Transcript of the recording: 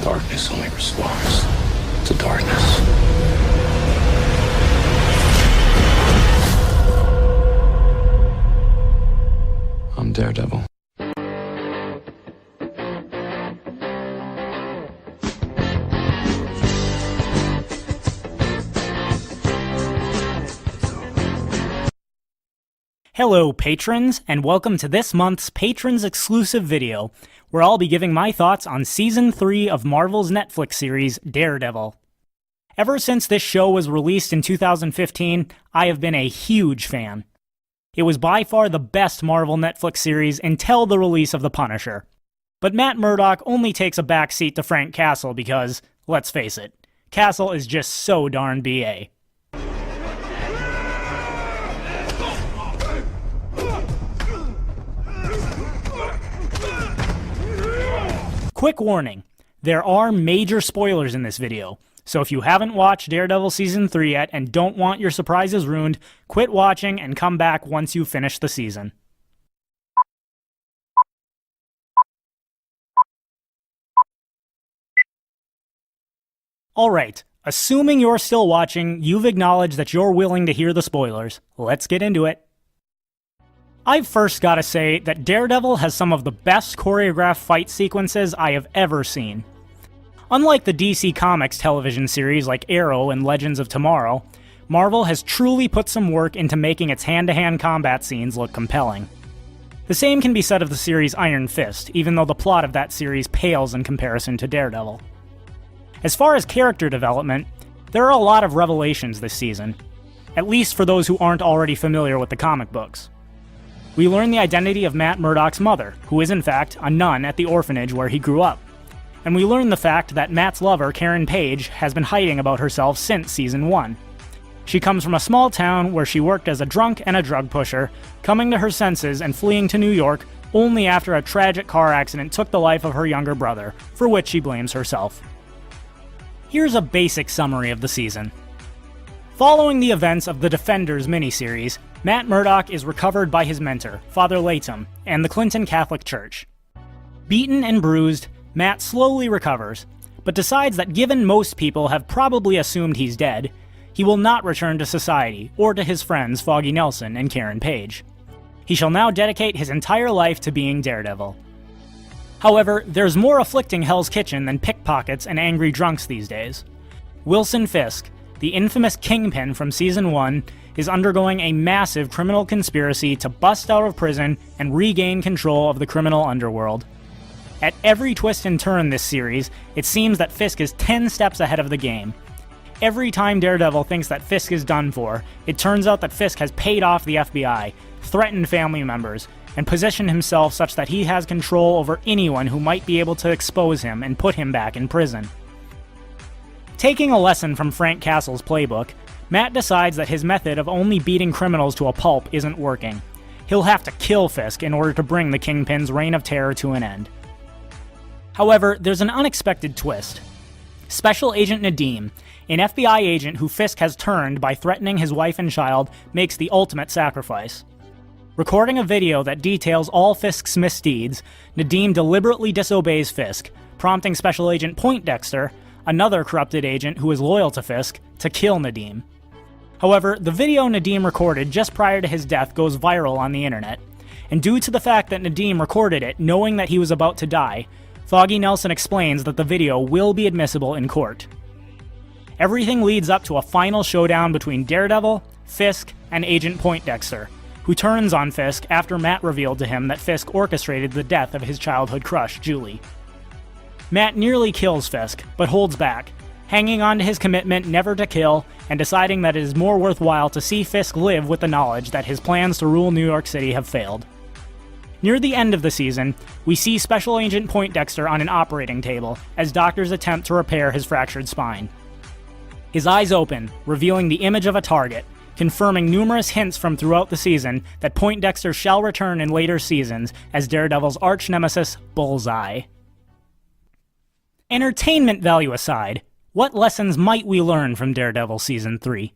Darkness only responds to darkness. I'm Daredevil. Hello patrons, and welcome to this month's Patrons exclusive video, where I'll be giving my thoughts on Season 3 of Marvel's Netflix series, Daredevil. Ever since this show was released in 2015, I have been a huge fan. It was by far the best Marvel Netflix series until the release of The Punisher. But Matt Murdock only takes a backseat to Frank Castle because, let's face it, Castle is just so darn BA. Quick warning, there are major spoilers in this video, so if you haven't watched Daredevil Season 3 yet and don't want your surprises ruined, quit watching and come back once you finish the season. Alright, assuming you're still watching, you've acknowledged that you're willing to hear the spoilers. Let's get into it. I've first gotta say that Daredevil has some of the best choreographed fight sequences I have ever seen. Unlike the DC Comics television series like Arrow and Legends of Tomorrow, Marvel has truly put some work into making its hand-to-hand combat scenes look compelling. The same can be said of the series Iron Fist, even though the plot of that series pales in comparison to Daredevil. As far as character development, there are a lot of revelations this season, at least for those who aren't already familiar with the comic books. We learn the identity of Matt Murdock's mother, who is in fact a nun at the orphanage where he grew up. And we learn the fact that Matt's lover, Karen Page, has been hiding about herself since Season 1. She comes from a small town where she worked as a drunk and a drug pusher, coming to her senses and fleeing to New York only after a tragic car accident took the life of her younger brother, for which she blames herself. Here's a basic summary of the season. Following the events of the Defenders miniseries, Matt Murdock is recovered by his mentor, Father Latham, and the Clinton Catholic Church. Beaten and bruised, Matt slowly recovers, but decides that given most people have probably assumed he's dead, he will not return to society or to his friends Foggy Nelson and Karen Page. He shall now dedicate his entire life to being Daredevil. However, there's more afflicting Hell's Kitchen than pickpockets and angry drunks these days. Wilson Fisk, the infamous Kingpin from Season 1, is undergoing a massive criminal conspiracy to bust out of prison and regain control of the criminal underworld. At every twist and turn this series, it seems that Fisk is 10 steps ahead of the game. Every time Daredevil thinks that Fisk is done for, it turns out that Fisk has paid off the FBI, threatened family members, and positioned himself such that he has control over anyone who might be able to expose him and put him back in prison. Taking a lesson from Frank Castle's playbook, Matt decides that his method of only beating criminals to a pulp isn't working. He'll have to kill Fisk in order to bring the Kingpin's reign of terror to an end. However, there's an unexpected twist. Special Agent Nadeem, an FBI agent who Fisk has turned by threatening his wife and child, makes the ultimate sacrifice. Recording a video that details all Fisk's misdeeds, Nadeem deliberately disobeys Fisk, prompting Special Agent Poindexter, another corrupted agent who is loyal to Fisk, to kill Nadeem. However, the video Nadeem recorded just prior to his death goes viral on the internet, and due to the fact that Nadeem recorded it knowing that he was about to die, Foggy Nelson explains that the video will be admissible in court. Everything leads up to a final showdown between Daredevil, Fisk, and Agent Poindexter, who turns on Fisk after Matt revealed to him that Fisk orchestrated the death of his childhood crush, Julie. Matt nearly kills Fisk, but holds back, hanging on to his commitment never to kill, and deciding that it is more worthwhile to see Fisk live with the knowledge that his plans to rule New York City have failed. Near the end of the season, we see Special Agent Poindexter on an operating table as doctors attempt to repair his fractured spine. His eyes open, revealing the image of a target, confirming numerous hints from throughout the season that Poindexter shall return in later seasons as Daredevil's arch-nemesis, Bullseye. Entertainment value aside, what lessons might we learn from Daredevil Season 3?